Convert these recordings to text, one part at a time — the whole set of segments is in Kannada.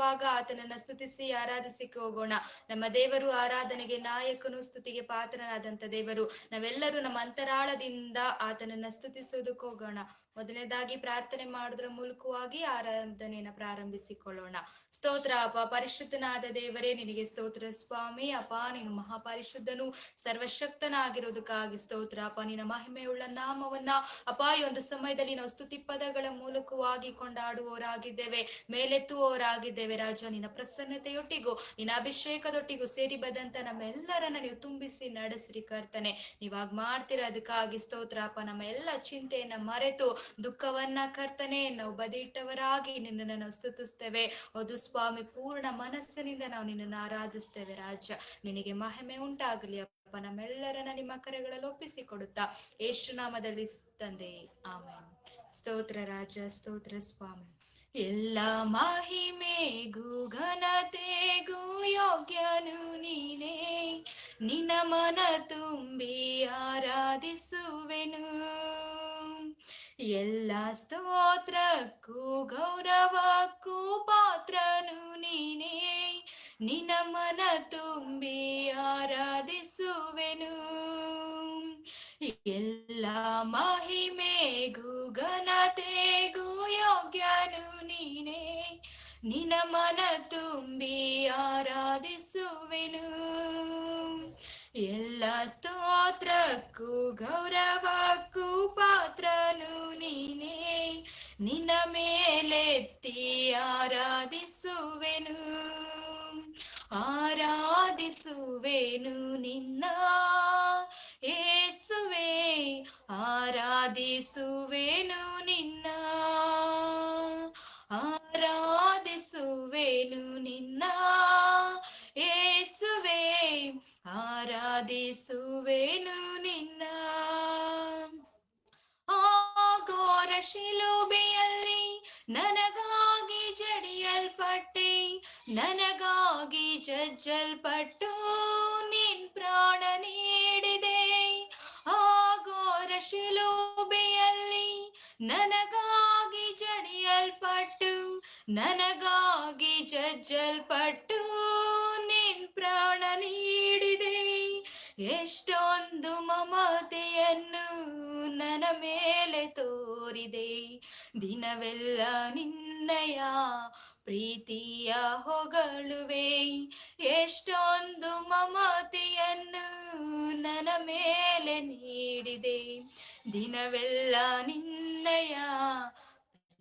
ಹೋಗುವಾಗ ಆತನನ್ನ ಸ್ತುತಿಸಿ ಆರಾಧಿಸಿ ಹೋಗೋಣ. ನಮ್ಮ ದೇವರು ಆರಾಧನೆಗೆ ನಾಯಕನು, ಸ್ತುತಿಗೆ ಪಾತ್ರನಾದಂತ ದೇವರು. ನಾವೆಲ್ಲರೂ ನಮ್ಮ ಅಂತರಾಳದಿಂದ ಆತನನ್ನ ಸ್ತುತಿಸೋದಕ್ಕೆ ಹೋಗೋಣ. ಮೊದಲನೇದಾಗಿ ಪ್ರಾರ್ಥನೆ ಮಾಡೋದ್ರ ಮೂಲಕವಾಗಿ ಆರಾಧನೆಯನ್ನ ಪ್ರಾರಂಭಿಸಿಕೊಳ್ಳೋಣ. ಸ್ತೋತ್ರ ಅಪ್ಪ, ಪರಿಶುದ್ಧನಾದ ದೇವರೇ ನಿನಗೆ ಸ್ತೋತ್ರ ಸ್ವಾಮಿ. ಅಪ್ಪ ನೀನು ಮಹಾಪರಿಶುದ್ಧನು, ಸರ್ವಶಕ್ತನಾಗಿರೋದಕ್ಕಾಗಿ ಸ್ತೋತ್ರ ಅಪ್ಪ. ನಿನ್ನ ಮಹಿಮೆಯುಳ್ಳ ನಾಮವನ್ನ ಅಪ್ಪ ಈ ಒಂದು ಸಮಯದಲ್ಲಿ ನಾವು ಸ್ತುತಿ ಪದಗಳ ಮೂಲಕವಾಗಿ ಕೊಂಡಾಡುವವರಾಗಿದ್ದೇವೆ, ಮೇಲೆತ್ತುವವರಾಗಿದ್ದೇವೆ ರಾಜ. ನಿನ್ನ ಪ್ರಸನ್ನತೆಯೊಟ್ಟಿಗೂ ನಿನ್ನ ಅಭಿಷೇಕದೊಟ್ಟಿಗೂ ಸೇರಿ ಬಂದಂತ ನಮ್ಮೆಲ್ಲರನ್ನ ನೀವು ತುಂಬಿಸಿ ನಡೆಸ್ರಿ ಕರ್ತನೆ. ನೀವಾಗ ಮಾಡ್ತೀರ, ಅದಕ್ಕಾಗಿ ಸ್ತೋತ್ರ ಅಪ್ಪ. ನಮ್ಮ ಎಲ್ಲ ಚಿಂತೆಯನ್ನ ಮರೆತು ದುಃಖವನ್ನ ಕರ್ತನೆ ನಾವು ಬದಿಟ್ಟವರಾಗಿ ನಿನ್ನನ್ನು ನಾವು ಸ್ತುತಿಸ್ತೇವೆ. ಹೌದು ಸ್ವಾಮಿ, ಪೂರ್ಣ ಮನಸ್ಸಿನಿಂದ ನಾವು ನಿನ್ನನ್ನು ಆರಾಧಿಸ್ತೇವೆ ರಾಜ. ನಿನಗೆ ಮಹಿಮೆ ಉಂಟಾಗಲಿ ಅಪ್ಪ. ನಮ್ಮೆಲ್ಲರನ್ನ ನಿಮ್ಮ ಕರೆಗಳಲ್ಲಿ ಒಪ್ಪಿಸಿಕೊಡುತ್ತಾ ಯೇಸು ನಾಮದಲ್ಲಿ ತಂದೆ, ಆಮೆನ್. ಸ್ತೋತ್ರ ರಾಜ, ಸ್ತೋತ್ರ ಸ್ವಾಮಿ. ಎಲ್ಲ ಮಹಿಮೆಗೂ ಘನತೆಗೂ ಯೋಗ್ಯನು ನೀನೇ, ನಿನ್ನ ಮನ ತುಂಬಿ ಆರಾಧಿಸುವೆನು. ಎಲ್ಲ ಸ್ತೋತ್ರಕ್ಕೂ ಗೌರವಕ್ಕೂ ಪಾತ್ರನು ನೀನೇ, ನಿನ್ನ ಮನ ತುಂಬಿ ಆರಾಧಿಸುವೆನು. ಎಲ್ಲ ಮಹಿಮೆಗೂ ಘನತೆಗೂ ಯೋಗ್ಯನು ನೀನೇ, ನಿನ್ನ ಮನ ತುಂಬಿ ಆರಾಧಿಸುವೆನು. ಎಲ್ಲ ಸ್ತೋತ್ರಕ್ಕೂ ಗೌರವಕ್ಕೂ ಪಾತ್ರನು ನೀನೇ, ನಿನ್ನ ಮೇಲೆತ್ತಿ ಆರಾಧಿಸುವೆನು. ಆರಾಧಿಸುವೆನು ನಿನ್ನ ಯೇಸುವೇ, ಆರಾಧಿಸುವೆನು ನಿನ್ನ, ಆರಾಧಿಸುವೆನು ನಿನ್ನ ಯೇಸುವೇ, ಆರಾಧಿಸುವೆನು ನಿನ್ನ. ಆ ಘೋರ ಶಿಲುಬೆಯಲ್ಲಿ ನನಗಾಗಿ ಜಡಿಯಲ್ಪಟ್ಟೆ, ನನಗಾಗಿ ಜಜ್ಜಲ್ಪಟ್ಟು ನಿನ್ ಪ್ರಾಣ ನೀಡಿದೆ. ಆ ಘೋರ ಶಿಲುಬೆಯಲ್ಲಿ ನನಗಾಗಿ ಜಡಿಯಲ್ಪಟ್ಟು, ನನಗಾಗಿ ಜಜ್ಜಲ್ಪಟ್ಟು ನಿನ್ ಪ್ರಾಣ ನೀಡಿದೆ. ಎಷ್ಟೊಂದು ಮಮತೆಯನ್ನು ನನ್ನ ಮೇಲೆ ತೋರಿದೆ, ದಿನವೆಲ್ಲ ನಿನ್ನಯ ಪ್ರೀತಿಯ ಹೊಗಳುವೆ. ಎಷ್ಟೊಂದು ಮಮತೆಯನ್ನು ನನ್ನ ಮೇಲೆ ನೀಡಿದೆ, ದಿನವೆಲ್ಲ ನಿನ್ನಯ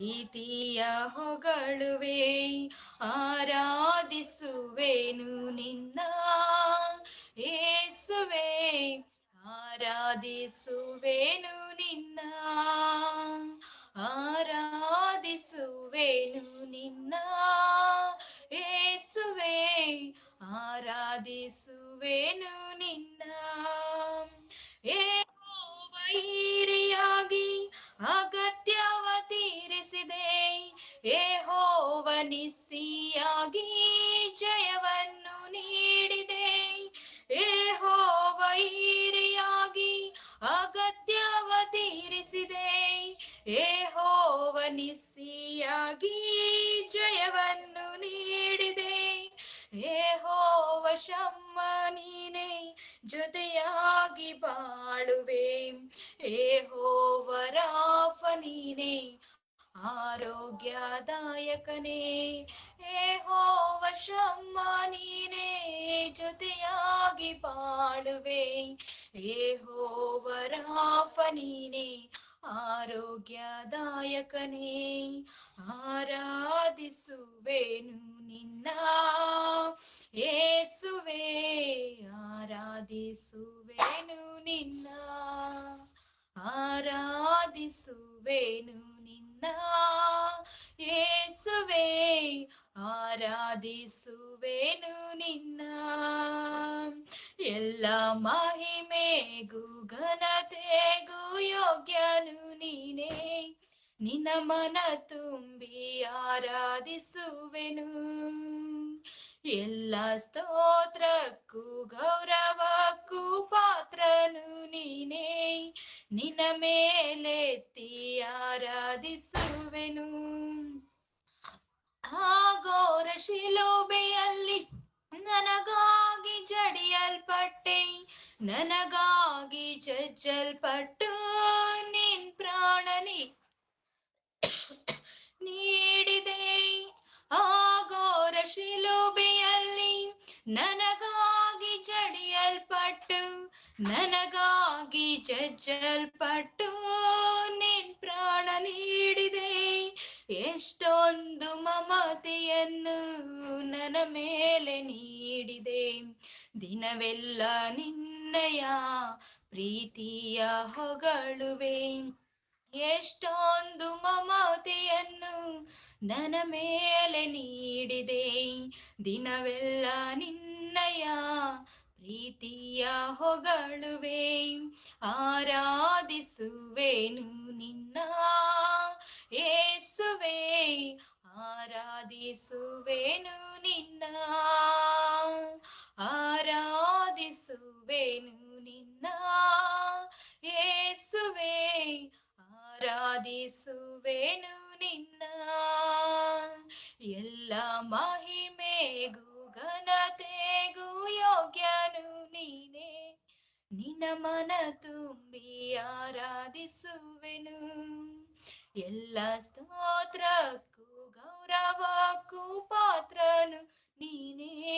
ಪ್ರೀತಿಯ ಹೊಗಳುವೆ. ಆರಾಧಿಸುವೆನು ನಿನ್ನ ಯೇಸುವೇ, ಆರಾಧಿಸುವೆನು ನಿನ್ನ, ಆರಾಧಿಸುವೆನು ನಿನ್ನ ಯೇಸುವೇ, ಆರಾಧಿಸುವೆನು ನಿನ್ನ. ಯೆಹೋವ ಈರಿಯಾಗಿ ಅಗತ್ಯವ ತೀರಿಸಿದೆ, ಯೆಹೋವ ನಿಸ್ಸಿಯಾಗಿ ಜಯವನ್ನು ನೀಡಿದೆ. ಯೆಹೋವ ಈರಿಯಾಗಿ ಅಗತ್ಯವ ತೀರಿಸಿದೆ, ಯೆಹೋವ ನಿಸ್ಸಿಯಾಗಿ ಜಯವನ್ನು ನೀಡಿದೆ. ಯೆಹೋವ ಶಮ್ಮ ನೀನೇ ಜೊತೆಯಾಗಿ ಬಾಳುವೆ, ಯೆಹೋವ ರಾಫ ನೀನೇ ಆರೋಗ್ಯದಾಯಕನೇ. ಯೆಹೋವ ಶಮ್ಮ ನೀನೇ ಜೊತೆಯಾಗಿ ಬಾಳುವೆ, ಯೆಹೋವ ರಾಫ ನೀನೇ ಆರೋಗ್ಯದಾಯಕನೇ. ಆರಾಧಿಸುವೆನು ನಿನ್ನ ಯೇಸುವೇ, ಆರಾಧಿಸುವೆನು ನಿನ್ನ, ಆರಾಧಿಸುವೆನು ನಿನ್ನ ಯೇಸುವೇ, ಆರಾಧಿಸುವೆನು ನಿನ್ನ. ಎಲ್ಲ ಮಹಿಮೆಗೂ ಘನತೆಗೂ ಯೋಗ್ಯನು ನೀನೇ, ನಿನ್ನ ಮನ ತುಂಬಿ ಆರಾಧಿಸುವೆನು. ಎಲ್ಲ ಸ್ತೋತ್ರಕ್ಕೂ ಗೌರವಕ್ಕೂ ಪಾತ್ರನು ನೀನೇ, ನಿನ್ನ ಮೇಲೆತ್ತಿ ಆರಾಧಿಸುವೆನು. ಆ ಘೋರ ನನಗಾಗಿ ಜಜ್ಜಲ್ಪಟ್ಟು ನಿನ್ ಪ್ರಾಣ ನೀಡಿದೆ. ಆಗೋರ ಶಿಲುಬೆಯಲ್ಲಿ ನನಗಾಗಿ ಜಡಿಯಲ್ಪಟ್ಟು ನನಗಾಗಿ ಜಜ್ಜಲ್ಪಟ್ಟು ನಿನ್ ಪ್ರಾಣ ನೀಡಿದೆ. ಎಷ್ಟೊಂದು ಮಮತೆಯನ್ನು ನನ್ನ ಮೇಲೆ ನೀಡಿದೆ. ದಿನವೆಲ್ಲ ನಿನ್ನಯ ಪ್ರೀತಿಯ ಹೊಗಳುವೆ. ಎಷ್ಟೊಂದು ಮಮತೆಯನ್ನು ನನ್ನ ಮೇಲೆ ನೀಡಿದೆ. ದಿನವೆಲ್ಲ ನಿನ್ನಯ ಪ್ರೀತಿಯ ಹೊಗಳುವೆ. ಆರಾಧಿಸುವೆನು ನಿನ್ನ ಯೇಸುವೆ, ಆರಾಧಿಸುವೆನು ನಿನ್ನ, ಆರಾಧಿಸುವೆನು ನಿನ್ನ ಯೇಸುವೆ, ಆರಾಧಿಸುವೆನು ನಿನ್ನ. ಎಲ್ಲ ಮಹಿಮೆಗೂ ಘನತೆಗೂ ಯೋಗ್ಯನು ನೀನೇ. ನಿನ್ನ ಮನ ತುಂಬಿ ಆರಾಧಿಸುವೆನು. ಎಲ್ಲ ಸ್ತೋತ್ರಕ್ಕೂ ಗೌರವಕ್ಕೂ ಪಾತ್ರನು ನೀನೇ.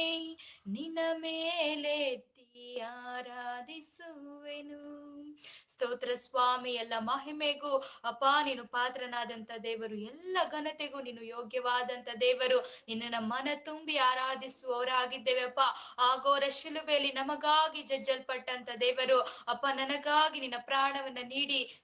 ನಿನ್ನ ಮೇಲೆತ್ತಿ ಆರಾಧಿಸುವೆನು. ಸ್ತೋತ್ರ ಸ್ವಾಮಿ. ಎಲ್ಲ ಮಹಿಮೆಗೂ ಅಪ್ಪ ನೀನು ಪಾತ್ರನಾದಂತ ದೇವರು, ಎಲ್ಲ ಘನತೆಗೂ ನೀನು ಯೋಗ್ಯವಾದಂತ ದೇವರು. ನಿನ್ನ ಮನ ತುಂಬಿ ಆರಾಧಿಸುವವರಾಗಿದ್ದೇವೆ ಅಪ್ಪ. ಆಗೋರ ಶಿಲುಬೆಯಲ್ಲಿ ನಮಗಾಗಿ ಜಜ್ಜಲ್ಪಟ್ಟಂತ ದೇವರು ಅಪ್ಪ, ನನಗಾಗಿ ನಿನ್ನ ಪ್ರಾಣವನ್ನ ನೀಡಿ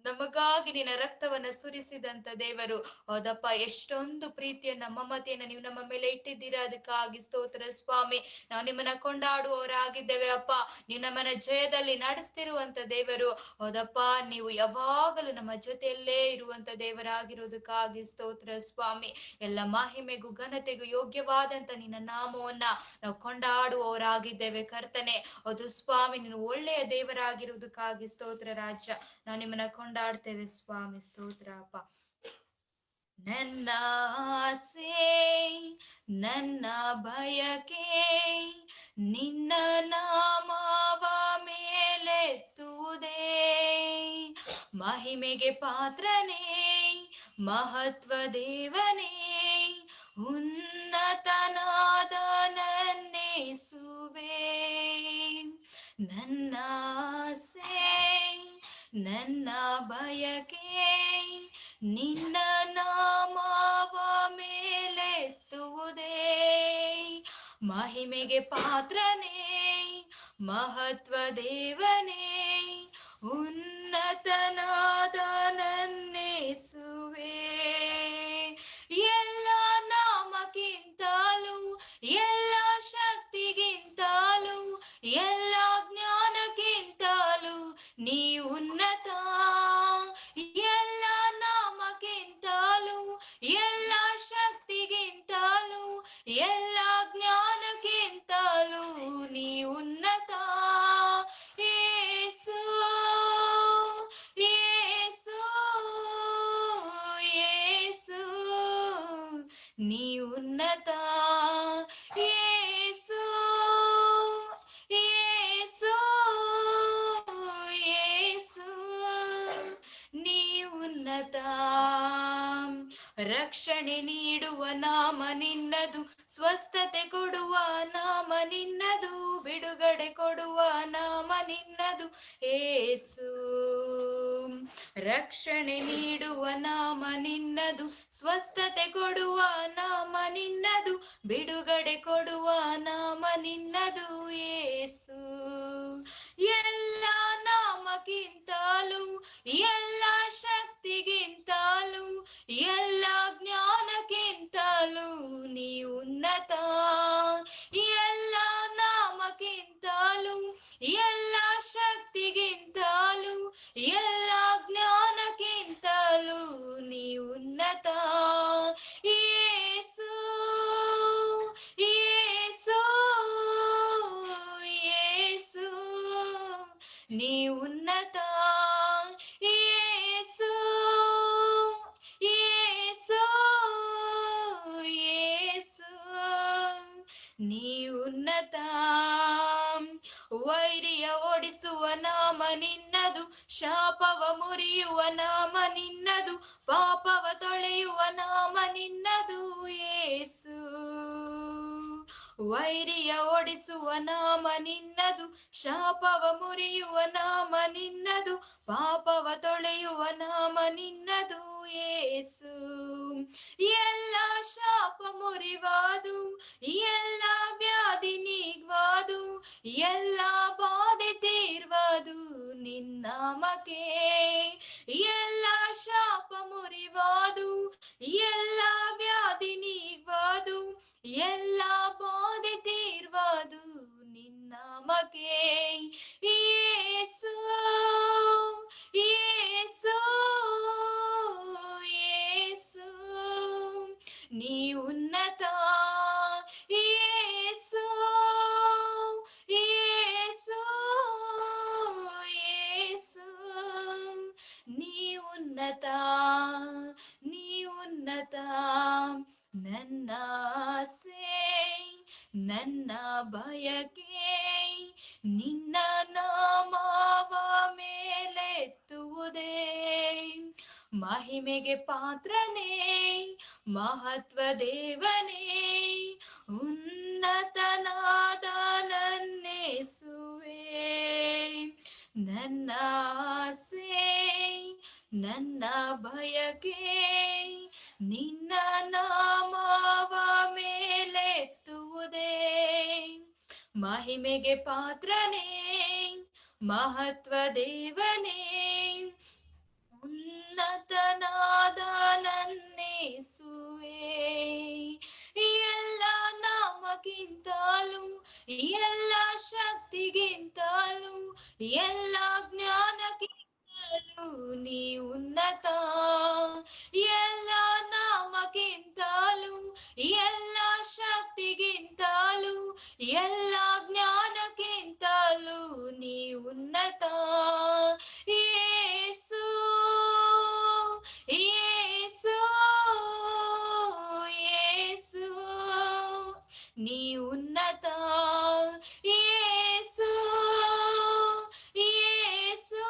ನಮಗಾಗಿ ನಿನ್ನ ರಕ್ತವನ್ನ ಸುರಿಸಿದಂತ ದೇವರು. ಹೌದಪ್ಪ, ಎಷ್ಟೊಂದು ಪ್ರೀತಿಯನ್ನ ಮಮತೆಯನ್ನ ನೀವು ನಮ್ಮ ಮೇಲೆ ಇಟ್ಟಿದ್ದೀರಾ. ಅದಕ್ಕಾಗಿ ಸ್ತೋತ್ರ ಸ್ವಾಮಿ. ನಾವು ನಿಮ್ಮನ್ನ ಕೊಂಡಾಡುವವರಾಗಿದ್ದೇವೆ ಅಪ್ಪ. ನೀವು ನಮ್ಮನ್ನ ಜಯದಲ್ಲಿ ನಡೆಸ್ತಿರುವಂತ ದೇವರು. ಹೌದಪ್ಪ, ನೀವು ಯಾವಾಗಲೂ ನಮ್ಮ ಜೊತೆಯಲ್ಲೇ ಇರುವಂತ ದೇವರಾಗಿರೋದಕ್ಕಾಗಿ ಸ್ತೋತ್ರ ಸ್ವಾಮಿ. ಎಲ್ಲ ಮಹಿಮೆಗೂ ಘನತೆಗೂ ಯೋಗ್ಯವಾದಂತ ನಿನ್ನ ನಾಮವನ್ನ ನಾವು ಕೊಂಡಾಡುವವರಾಗಿದ್ದೇವೆ ಕರ್ತನೆ. ಅದು ಸ್ವಾಮಿ, ನೀನು ಒಳ್ಳೆಯ ದೇವರಾಗಿರುವುದಕ್ಕಾಗಿ ಸ್ತೋತ್ರ ರಾಜ. ನಾವು ನಿಮ್ಮನ್ನ ಕೊಂಡಾಡ್ತೇವೆ ಸ್ವಾಮಿ. ಸ್ತೋತ್ರ ಅಪ್ಪ. ನನ್ನ ಆಸೆ ನನ್ನ ಬಯಕೆ ನಿನ್ನ ನಾಮವ ಮೇಲೆತ್ತುವುದೇ. ಮಹಿಮೆಗೆ ಪಾತ್ರನೇ ಮಹತ್ವ ದೇವನೇ, ಉನ್ನತನಾದ ನನ್ನೇಸುವೆ. ನನ್ನ ಆಸೆ ನನ್ನ ಬಯಕೆ ನಿನ್ನ ನಾಮವ ಮೇಲೆತ್ತುವುದೇ. ಮಹಿಮೆಗೆ ಪಾತ್ರನೇ ಮಹತ್ವ ದೇವನೇ, ಉನ್ನತನಾದ ನನ್ನೇಸುವೆ. ಎಲ್ಲ ನಾಮಕ್ಕಿಂತಲೂ ಎಲ್ಲ ಶಕ್ತಿಗಿಂತಲೂ ಎಲ್ಲ ಜ್ಞಾನಕ್ಕಿಂತಲೂ ನೀ ಉನ್ನತ. ಎಲ್ಲ ನಾಮಕ್ಕಿಂತಲೂ ಎಲ್ಲ ಶಕ್ತಿಗಿಂತಲೂ ಎಲ್ಲ ಜ್ಞಾನಕ್ಕಿಂತಲೂ ನೀ ಉನ್ನತ. ಯೇಸು ಯೇಸು ಯೇಸು ನೀ ಉನ್ನತ. ಯೇಸು ಯೇಸು ಯೇಸು ನೀ ಉನ್ನತ. ರಕ್ಷಣೆ ನೀಡುವ ನಾಮ ನಿನ್ನದು, ಸ್ವಸ್ಥತೆ ಕೊಡುವ ನಾಮ ನಿನ್ನದು, ಬಿಡುಗಡೆ ಕೊಡುವ ನಾಮ ನಿನ್ನದು ಯೇಸು. ರಕ್ಷಣೆ ನೀಡುವ ನಾಮ ನಿನ್ನದು, ಸ್ವಸ್ಥತೆ ಕೊಡುವ ನಾಮ ನಿನ್ನದು, ಬಿಡುಗಡೆ ಕೊಡುವ ನಾಮ ನಿನ್ನದು ಯೇಸು. ಎಲ್ಲ ನಾಮಕ್ಕಿಂತಲೂ ಎಲ್ಲ ಶಕ್ತಿಗಿಂತಲೂ ಎಲ್ಲ ಜ್ಞಾನಕ್ಕಿಂತಲೂ ನೀ ಉನ್ನತ. ಎಲ್ಲ ನಾಮಕ್ಕಿಂತಲೂ ಎಲ್ಲ ಶಕ್ತಿಗಿಂತಲೂ ಎಲ್ಲ ಜ್ಞಾನಕ್ಕಿಂತಲೂ ನೀ ಉನ್ನತ. ಯೇಸು ಯೇಸು ಯೇಸು ನೀ ಉನ್ನತ. ಯೇಸು ಯೇಸು ಯೇಸು ನೀ ಉನ್ನತ. ವೈರಿಯ ನಿನ್ನದು, ಶಾಪವ ಮುರಿಯುವ ನಾಮ ನಿನ್ನದು, ಪಾಪವ ತೊಳೆಯುವ ನಾಮ ನಿನ್ನದು ಯೇಸು. ವೈರಿಯ ಓಡಿಸುವ ನಾಮ ನಿನ್ನದು, ಶಾಪವ ಮುರಿಯುವ ನಾಮ ನಿನ್ನದು, ಪಾಪವ ತೊಳೆಯುವ ನಾಮ ನಿನ್ನದು ಯೇಸು. ಎಲ್ಲ ಶಾಪ ಮುರಿವಾದು, ಎಲ್ಲ ವ್ಯಾಧಿ ನೀಗ್ವಾದು, ಎಲ್ಲ ಬಾಧೆ ತೀರ್ವಾದು ನಿನ್ನಾಮಕ್ಕೆ. ಎಲ್ಲ ಶಾಪ ಮುರಿವಾದು, ಎಲ್ಲ ವ್ಯಾಧಿ ನೀಗ್ವಾದು, ಎಲ್ಲ ಬಾಧೆ ತೀರ್ವಾದು ನಿನ್ನಾಮಕ್ಕೆ. ಯೇಸು ಯೇಸು ಯೇಸು ನೀ ಉನ್ನತ. ಯೇಸು ಯೇಸು ಯೇಸು ನೀ ಉನ್ನತ, ನೀ ಉನ್ನತ. ನನ್ನ ಆಸೆ ನನ್ನ ಬಯಕೆ ನಿನ್ನ ನಾಮವ ಮೇಲೆತ್ತುವುದೇ. ಮಹಿಮೆಗೆ ಪಾತ್ರನೇ ಮಹತ್ವ ದೇವನೇ, ಉನ್ನತನಾದ ನನ್ನೇಸುವೆ. ನನ್ನ ಆಸೆ ನನ್ನ ಬಯಕೆ ನಿನ್ನ ನಾಮವ ಮೇಲೆತ್ತುವುದೇ. ಮಹಿಮೆಗೆ ಪಾತ್ರನೇ ಮಹತ್ವ ದೇವನೇ, ಉನ್ನತನಾದ ನನ್ನೇಸುವೆ. ಎಲ್ಲ ನಾಮಕ್ಕಿಂತಲೂ, ಎಲ್ಲ ಶಕ್ತಿಗಿಂತಲೂ, ಎಲ್ಲ ಜ್ಞಾನಕ್ಕಿಂತಲೂ ನೀ ಉನ್ನತ. ಎಲ್ಲ ನಾಮಕ್ಕಿಂತಲೂ, ಎಲ್ಲ ಶಕ್ತಿಗಿಂತಲೂ, ಎಲ್ಲ ಜ್ಞಾನಕ್ಕಿಂತಲೂ ನೀ ಉನ್ನತ. ಯೇಸು ಯೇಸು ಯೇಸು ನೀ ಉನ್ನತ. ಯೇಸು ಯೇಸು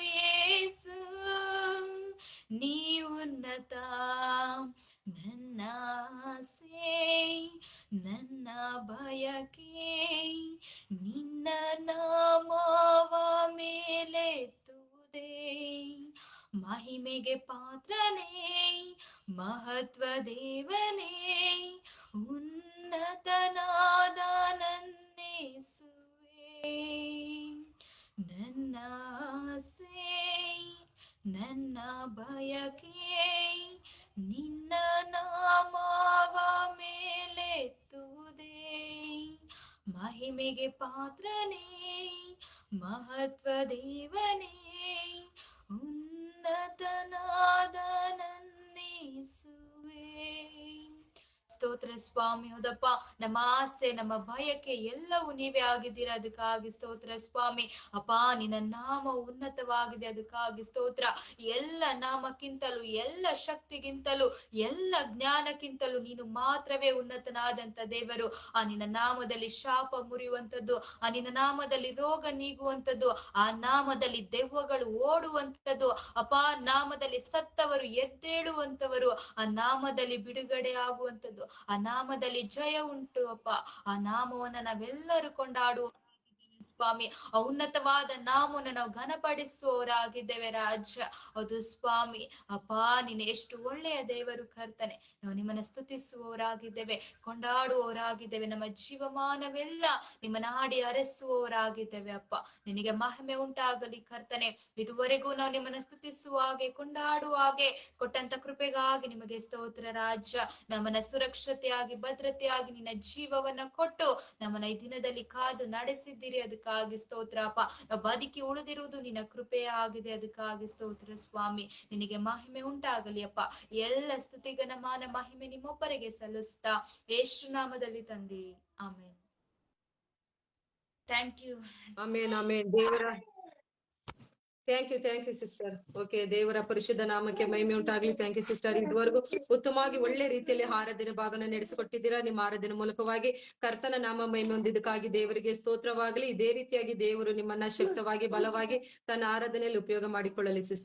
ಯೇಸು ನೀ ಉನ್ನತ. ನನ್ನ ಆಸೆ ನನ್ನ ಬಯಕೆ ನಿನ್ನ ನಾಮವ ಮೇಲೆತ್ತುವುದೇ. ಮಹಿಮೆಗೆ ಪಾತ್ರನೇ ಮಹತ್ವ ದೇವನೇ, ಉನ್ನತನಾದ ನನ್ನೇಸುವೆ. ನನ್ನ ಆಸೆ ನನ್ನ ಬಯಕೆ ನಿನ್ನ ನಾಮವ ಮೇಲೆತ್ತುವುದೇ. ಮಹಿಮೆಗೆ ಪಾತ್ರನೇ ಮಹತ್ವ ದೇವನೇ, ಉನ್ನತನಾದ ನನ್ನೇಸುವೆ. ಸ್ತೋತ್ರ ಸ್ವಾಮಿ. ಹೌದಪ್ಪ, ನಮ್ಮ ಆಸೆ ನಮ್ಮ ಬಯಕೆ ಎಲ್ಲವೂ ನೀವೇ ಆಗಿದ್ದೀರಾ, ಅದಕ್ಕಾಗಿ ಸ್ತೋತ್ರ ಸ್ವಾಮಿ. ಅಪ್ಪ, ನಿನ್ನ ನಾಮ ಉನ್ನತವಾಗಿದೆ, ಅದಕ್ಕಾಗಿ ಸ್ತೋತ್ರ. ಎಲ್ಲ ನಾಮಕ್ಕಿಂತಲೂ, ಎಲ್ಲ ಶಕ್ತಿಗಿಂತಲೂ, ಎಲ್ಲ ಜ್ಞಾನಕ್ಕಿಂತಲೂ ನೀನು ಮಾತ್ರವೇ ಉನ್ನತನಾದಂತ ದೇವರು. ಆ ನಿನ್ನ ನಾಮದಲ್ಲಿ ಶಾಪ ಮುರಿಯುವಂಥದ್ದು, ಆ ನಿನ್ನ ನಾಮದಲ್ಲಿ ರೋಗ ನೀಗುವಂಥದ್ದು, ಆ ನಾಮದಲ್ಲಿ ದೆವ್ವಗಳು ಓಡುವಂಥದ್ದು, ಅಪ್ಪ ನಾಮದಲ್ಲಿ ಸತ್ತವರು ಎದ್ದೇಳುವಂಥವರು, ಆ ನಾಮದಲ್ಲಿ ಬಿಡುಗಡೆ ಆಗುವಂಥದ್ದು, ಆ ನಾಮದಲ್ಲಿ ಜಯ ಉಂಟು ಅಪ್ಪ. ಆ ನಾಮವನ್ನ ನಾವೆಲ್ಲರೂ ಕೊಂಡಾಡುವ ಸ್ವಾಮಿ. ಉನ್ನತವಾದ ನಾಮವನ್ನು ನಾವು ಘನಪಡಿಸುವವರಾಗಿದ್ದೇವೆ ರಾಜ. ಅದು ಸ್ವಾಮಿ. ಅಪ್ಪ, ನೀನು ಎಷ್ಟು ಒಳ್ಳೆಯ ದೇವರು ಕರ್ತನೆ. ನಾವು ನಿಮ್ಮನ್ನ ಸ್ತುತಿಸುವವರಾಗಿದ್ದೇವೆ, ಕೊಂಡಾಡುವವರಾಗಿದ್ದೇವೆ. ನಮ್ಮ ಜೀವಮಾನವೆಲ್ಲ ನಿಮ್ಮನ್ನ ಹಾಡಿ ಹರಸುವವರಾಗಿದ್ದೇವೆ ಅಪ್ಪ. ನಿನಗೆ ಮಹಿಮೆ ಉಂಟಾಗಲಿ ಕರ್ತನೆ. ಇದುವರೆಗೂ ನಾವು ನಿಮ್ಮನ್ನ ಸ್ತುತಿಸುವ ಹಾಗೆ, ಕೊಂಡಾಡುವ ಹಾಗೆ ಕೊಟ್ಟಂತ ಕೃಪೆಗಾಗಿ ನಿಮಗೆ ಸ್ತೋತ್ರ ರಾಜ. ನಮ್ಮನ್ನ ಸುರಕ್ಷತೆಯಾಗಿ ಭದ್ರತೆಯಾಗಿ ನಿನ್ನ ಜೀವವನ್ನ ಕೊಟ್ಟು ನಮ್ಮನ್ನ ಈ ದಿನದಲ್ಲಿ ಕಾದು ನಡೆಸಿದ್ದೀರಿ, ಅದಕ್ಕಾಗಿ ಸ್ತೋತ್ರ ಅಪ್ಪ. ನಾವು ಬದುಕಿ ಉಳಿದಿರುವುದು ನಿನ್ನ ಕೃಪೆಯೇ ಆಗಿದೆ, ಅದಕ್ಕಾಗಿ ಸ್ತೋತ್ರ ಸ್ವಾಮಿ. ನಿನಗೆ ಮಹಿಮೆ ಉಂಟಾಗಲಿ ಅಪ್ಪ. ಎಲ್ಲ ಸ್ತುತಿಗನ ಮಾನ ಮಹಿಮೆ ನಿಮ್ಮೊಬ್ಬರಿಗೆ ಸಲ್ಲಿಸ್ತಾ ಯೇಸು ನಾಮದಲ್ಲಿ ತಂದೆ, ಆಮೇನ್. Thank you. ಆಮೇನ್ ಆಮೇನ್. ದೇವರ ಥ್ಯಾಂಕ್ ಯು ಸಿಸ್ಟರ್. ಓಕೆ, ದೇವರ ಪರಿಶುದ್ಧ ನಾಮಕ್ಕೆ ಮಹಿಮೆ ಉಂಟಾಗ್ಲಿ. Thank you sister. ಇದುವರೆಗೂ ಉತ್ತಮವಾಗಿ ಒಳ್ಳೆ ರೀತಿಯಲ್ಲಿ ಆರಾಧನೆ ಭಾಗನ ನಡೆಸಿಕೊಟ್ಟಿದ್ದೀರಾ. ನಿಮ್ಮ ಆರಾಧನೆ ಮೂಲಕವಾಗಿ ಕರ್ತನ ನಾಮ ಮಹಿಮೆ ಹೊಂದಿದ್ದಕ್ಕಾಗಿ ದೇವರಿಗೆ ಸ್ತೋತ್ರವಾಗಲಿ. ಇದೇ ರೀತಿಯಾಗಿ ದೇವರು ನಿಮ್ಮನ್ನ ಶಕ್ತವಾಗಿ ಬಲವಾಗಿ ತನ್ನ ಆರಾಧನೆಯಲ್ಲಿ ಉಪಯೋಗ ಮಾಡಿಕೊಳ್ಳಲಿ ಸಿಸ್ಟರ್.